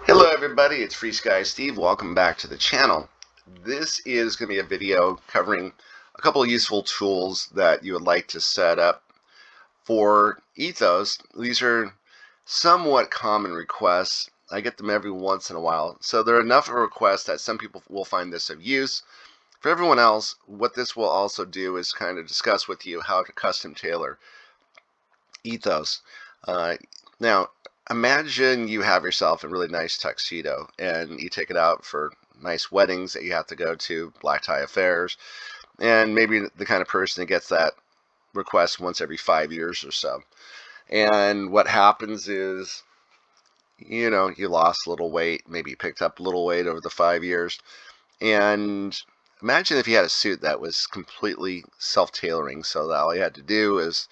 Hello everybody, it's FrSky Steve. Welcome back to the channel. This is going to be a video covering a couple of useful tools that you would like to set up for Ethos. These are somewhat common requests. I get them every once in a while. So they're enough of a request that some people will find this of use. For everyone else, what this will also do is kind of discuss with you how to custom tailor Ethos. Now, imagine you have yourself a really nice tuxedo and you take it out for nice weddings that you have to go to, black tie affairs, and maybe the kind of person that gets that request once every 5 years or so. And what happens is, you lost a little weight, maybe you picked up a little weight over the 5 years. And imagine if you had a suit that was completely self-tailoring, so that all you had to do is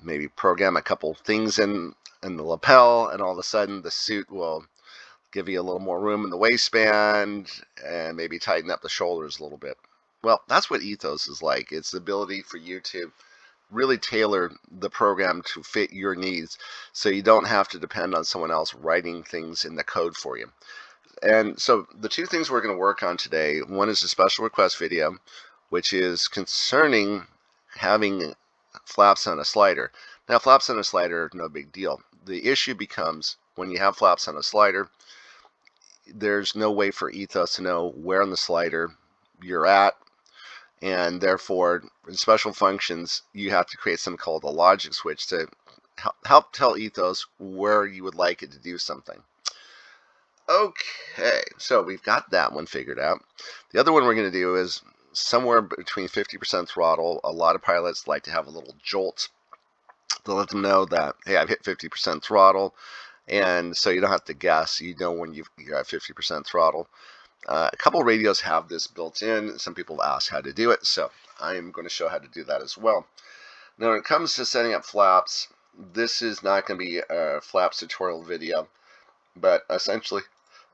maybe program a couple things in the lapel, and all of a sudden the suit will give you a little more room in the waistband and maybe tighten up the shoulders a little bit. Well, that's what Ethos is like. It's the ability for you to really tailor the program to fit your needs, so you don't have to depend on someone else writing things in the code for you. And so the two things we're going to work on today, one is a special request video, which is concerning having flaps on a slider. Now, flaps on a slider are no big deal. The issue becomes when you have flaps on a slider, there's no way for Ethos to know where on the slider you're at, and therefore in special functions you have to create something called a logic switch to help tell Ethos where you would like it to do something. Okay, so we've got that one figured out. The other one we're going to do is somewhere between 50% throttle. A lot of pilots like to have a little jolt to let them know that, hey, I've hit 50% throttle, and so you don't have to guess. You know when you're at 50% throttle. A couple radios have this built in. Some people ask how to do it, so I'm going to show how to do that as well. Now, when it comes to setting up flaps, this is not going to be a flaps tutorial video, but essentially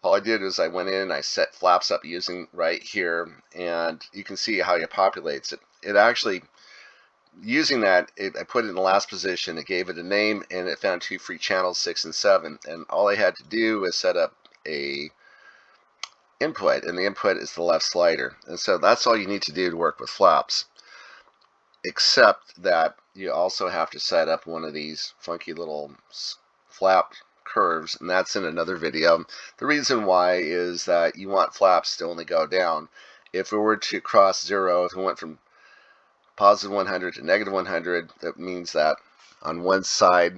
all I did is I went in, I set flaps up using right here, and you can see how it populates it. It actually, using that, I put it in the last position, it gave it a name, and it found two free channels, 6 and 7, and all I had to do was set up a input, and the input is the left slider. And so that's all you need to do to work with flaps, except that you also have to set up one of these funky little flap curves, and that's in another video. The reason why is that you want flaps to only go down. If it were to cross 0, if it went from positive 100 to negative 100, that means that on one side,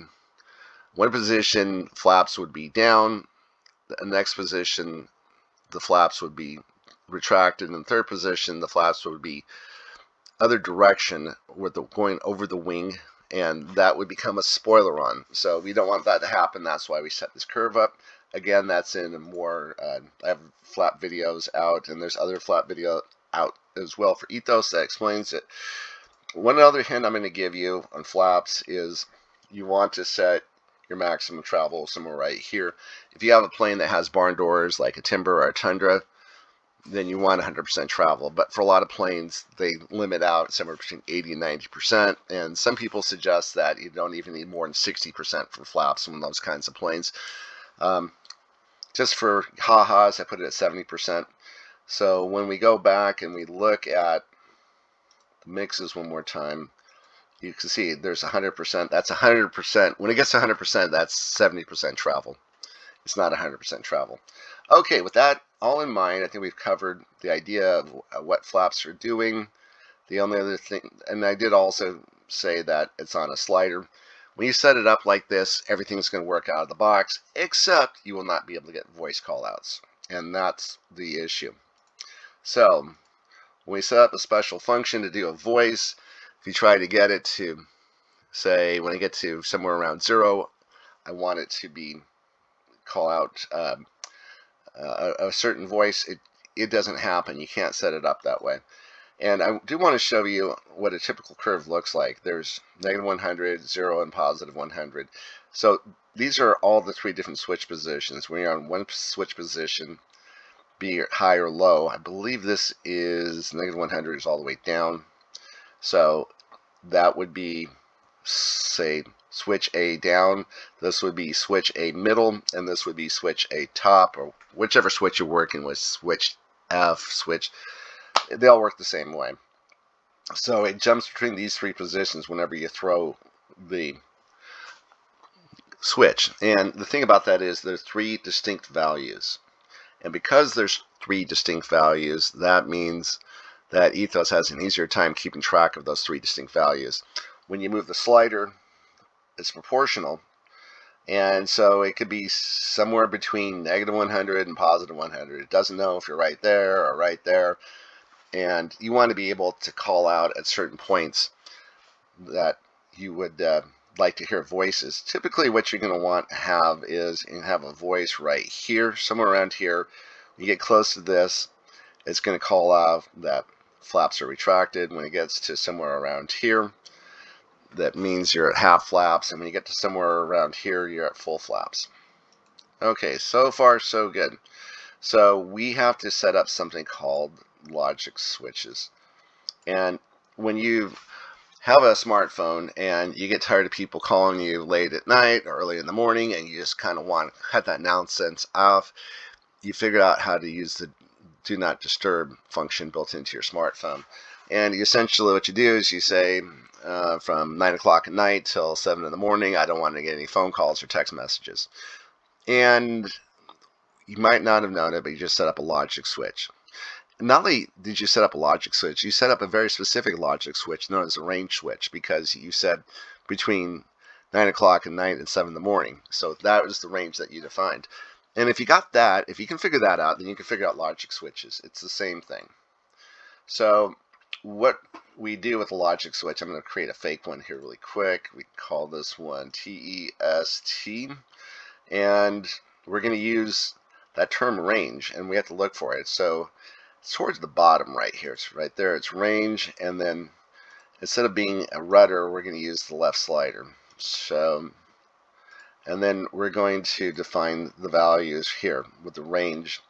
one position, flaps would be down, the next position, the flaps would be retracted, and the third position, the flaps would be other direction, with the going over the wing, and that would become a spoiler on. So we don't want that to happen. That's why we set this curve up. Again, that's in more, I have flap videos out, and there's other flap video out as well for Ethos that explains it. One other hint I'm going to give you on flaps is you want to set your maximum travel somewhere right here. If you have a plane that has barn doors like a Timber or a Tundra, then you want 100% travel. But for a lot of planes, they limit out somewhere between 80 and 90%, and some people suggest that you don't even need more than 60% for flaps on those kinds of planes. Just for ha-has, I put it at 70%. So when we go back and we look at the mixes one more time, you can see there's 100%. That's 100%. When it gets to 100%, that's 70% travel. It's not 100% travel. Okay, with that all in mind, I think we've covered the idea of what flaps are doing. The only other thing, and I did also say that it's on a slider. When you set it up like this, everything's going to work out of the box, except you will not be able to get voice callouts, and that's the issue. So when we set up a special function to do a voice, if you try to get it to, say, when I get to somewhere around 0, I want it to be call out a certain voice, it doesn't happen. You can't set it up that way. And I do want to show you what a typical curve looks like. There's negative 100, 0, and positive 100. So these are all the three different switch positions. When you're on one switch position, be high or low, I believe this is negative 100 is all the way down. So that would be say switch A down, this would be switch A middle, and this would be switch A top, or whichever switch you're working with, switch F, switch, they all work the same way. So it jumps between these three positions whenever you throw the switch. And the thing about that is there's three distinct values. And because there's three distinct values, that means that Ethos has an easier time keeping track of those three distinct values. When you move the slider, it's proportional. And so it could be somewhere between -100 and +100. It doesn't know if you're right there or right there. And you want to be able to call out at certain points that you would like to hear voices. Typically what you're going to want to have is you have a voice right here, somewhere around here. When you get close to this, it's going to call out that flaps are retracted. When it gets to somewhere around here, that means you're at half flaps, and when you get to somewhere around here, you're at full flaps. Okay, so far so good. So we have to set up something called logic switches. And when you have a smartphone and you get tired of people calling you late at night or early in the morning, and you just kind of want to cut that nonsense off, you figure out how to use the do not disturb function built into your smartphone. And essentially what you do is you say from 9 o'clock at night till 7 in the morning, I don't want to get any phone calls or text messages. And you might not have known it, but you just set up a logic switch. Not only did you set up a logic switch, you set up a very specific logic switch known as a range switch, because you said between 9 o'clock at night and 7 in the morning. So that was the range that you defined. And if you got that, if you can figure that out, then you can figure out logic switches. It's the same thing. So what we do with a logic switch, I'm going to create a fake one here really quick. We call this one TEST. And we're going to use that term range, and we have to look for it. So it's towards the bottom right here. It's right there. It's range, and then instead of being a rudder, we're going to use the left slider. So, and then we're going to define the values here with the range,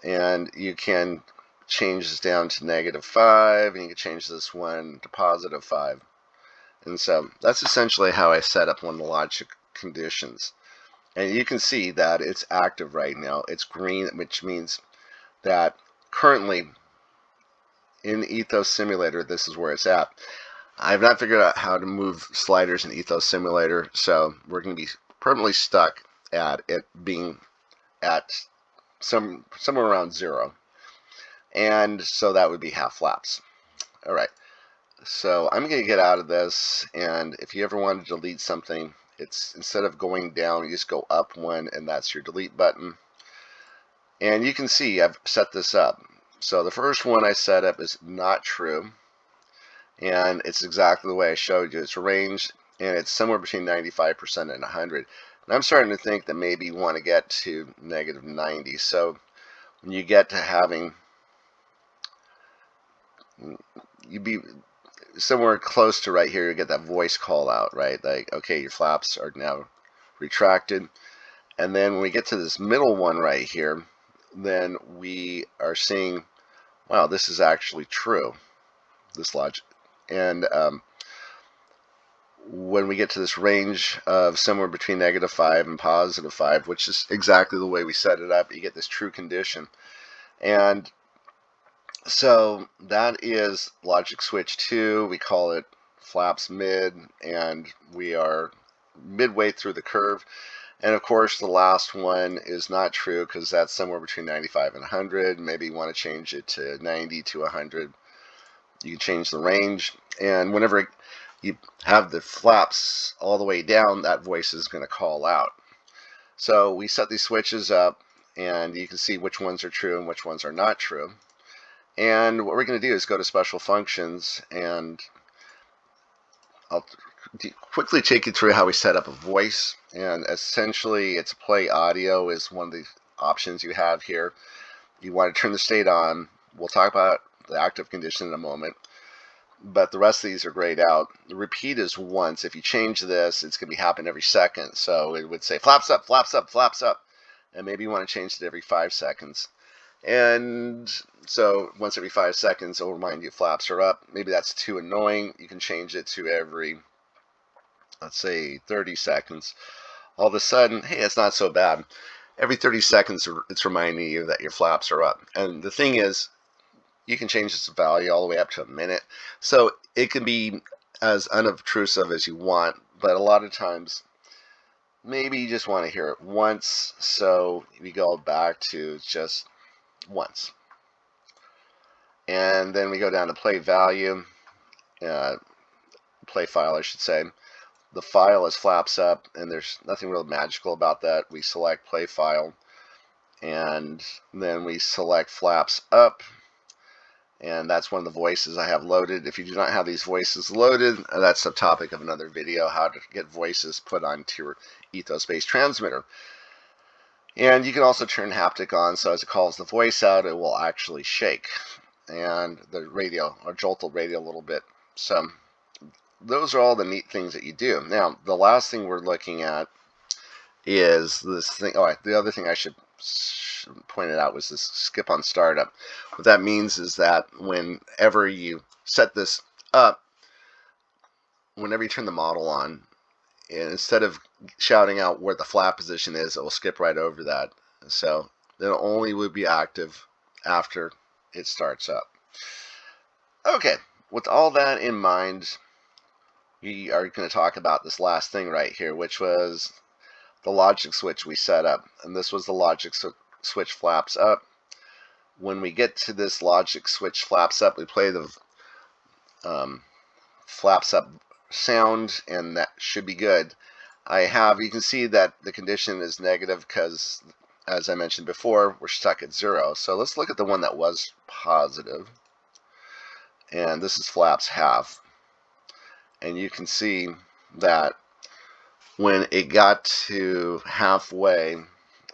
and you can change this down to -5, and you can change this one to +5. And so that's essentially how I set up one of the logic conditions. And you can see that it's active right now. It's green, which means that currently in Ethos Simulator, this is where it's at. I have not figured out how to move sliders in Ethos Simulator, so we're going to be permanently stuck at it being at somewhere around 0. And so that would be half flaps. All right. So I'm going to get out of this, and if you ever want to delete something, it's instead of going down, you just go up one, and that's your delete button. And you can see I've set this up. So the first one I set up is not true, and it's exactly the way I showed you. It's range, and it's somewhere between 95% and 100. And I'm starting to think that maybe you want to get to -90. So when you get to having, you'd be somewhere close to right here, you get that voice call out, right? Like, okay, your flaps are now retracted. And then when we get to this middle one right here, then we are seeing, wow, this is actually true, this logic. And when we get to this range of somewhere between -5 and +5, which is exactly the way we set it up, you get this true condition. And so that is logic switch 2. We call it flaps mid, and we are midway through the curve. And of course the last one is not true, because that's somewhere between 95 and 100. Maybe you want to change it to 90 to 100. You can change the range, and whenever you have the flaps all the way down, that voice is going to call out. So we set these switches up, and you can see which ones are true and which ones are not true. And what we're going to do is go to special functions, and I'll quickly take you through how we set up a voice. And essentially it's play audio is one of the options you have here. You want to turn the state on. We'll talk about the active condition in a moment, but the rest of these are grayed out. The repeat is once. If you change this, it's going to be happening every second. So it would say flaps up, flaps up, flaps up, and maybe you want to change it every 5 seconds. And so once every 5 seconds, it'll remind you flaps are up. Maybe that's too annoying. You can change it to every let's say 30 seconds, all of a sudden, hey, it's not so bad. Every 30 seconds, it's reminding you that your flaps are up. And the thing is, you can change this value all the way up to a minute. So it can be as unobtrusive as you want, but a lot of times, maybe you just want to hear it once. So we go back to just once. And then we go down to play value, play file, I should say. The file is flaps up, and there's nothing real magical about that. We select play file, and then we select flaps up, and that's one of the voices I have loaded. If you do not have these voices loaded, that's the topic of another video, how to get voices put onto your ethos-based transmitter. And you can also turn haptic on, so as it calls the voice out, it will actually shake, and the radio, or jolt the radio a little bit. So those are all the neat things that you do. Now, the last thing we're looking at is this thing. Oh, the other thing I should point it out was this skip on startup. What that means is that whenever you set this up, whenever you turn the model on, instead of shouting out where the flap position is, it will skip right over that. So it only would be active after it starts up. Okay, with all that in mind, we are going to talk about this last thing right here, which was the logic switch we set up. And this was the logic switch flaps up. When we get to this logic switch flaps up, we play the flaps up sound, and that should be good. You can see that the condition is negative because, as I mentioned before, we're stuck at 0. So let's look at the one that was positive. And this is flaps half. And you can see that when it got to halfway,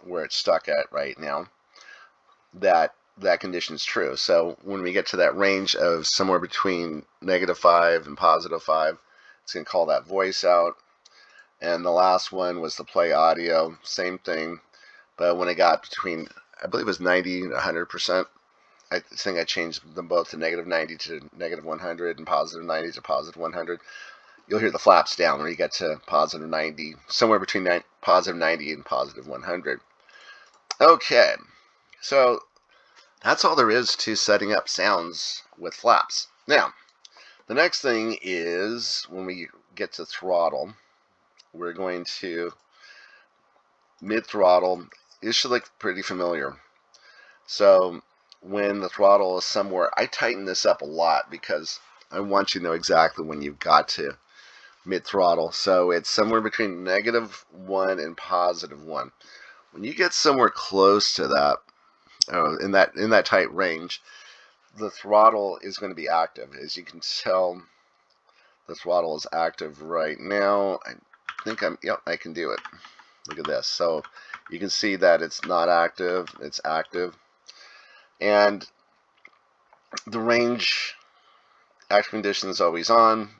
where it's stuck at right now, that condition is true. So when we get to that range of somewhere between -5 and +5, it's going to call that voice out. And the last one was the play audio, same thing. But when it got between, I believe it was 90 and 100%, I think I changed them both to -90 to -100 and +90 to +100. You'll hear the flaps down when you get to +90, somewhere between +90 and +100. Okay, so that's all there is to setting up sounds with flaps. Now, the next thing is when we get to throttle, we're going to mid-throttle. This should look pretty familiar. So when the throttle is somewhere, I tighten this up a lot because I want you to know exactly when you've got to mid-throttle. So it's somewhere between -1 and +1. When you get somewhere close to that, in that tight range, the throttle is going to be active. As you can tell, the throttle is active right now. I think I can do it. Look at this. So you can see that it's not active, it's active. And the range active condition is always on.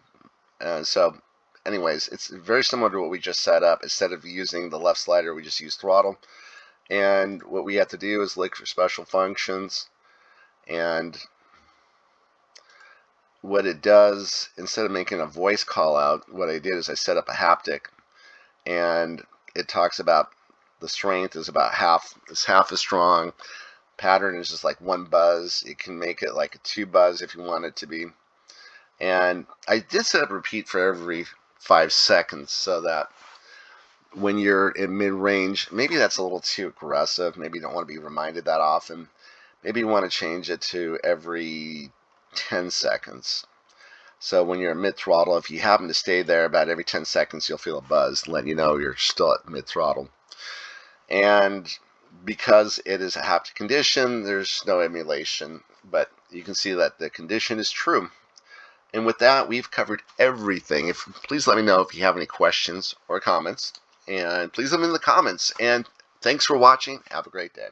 So anyways, it's very similar to what we just set up. Instead of using the left slider, we just use throttle. And what we have to do is look for special functions. And what it does, instead of making a voice call out, what I did is I set up a haptic. And it talks about the strength is about half as strong. Pattern is just like 1 buzz. You can make it like a 2 buzz if you want it to be. And I did set up repeat for every 5 seconds so that when you're in mid-range, maybe that's a little too aggressive. Maybe you don't want to be reminded that often. Maybe you want to change it to every 10 seconds. So when you're at mid-throttle, if you happen to stay there about every 10 seconds, you'll feel a buzz letting you know you're still at mid-throttle. And because it is a haptic condition, there's no emulation, but you can see that the condition is true. And with that, we've covered everything. Please let me know if you have any questions or comments, and please let me in the comments. And thanks for watching. Have a great day.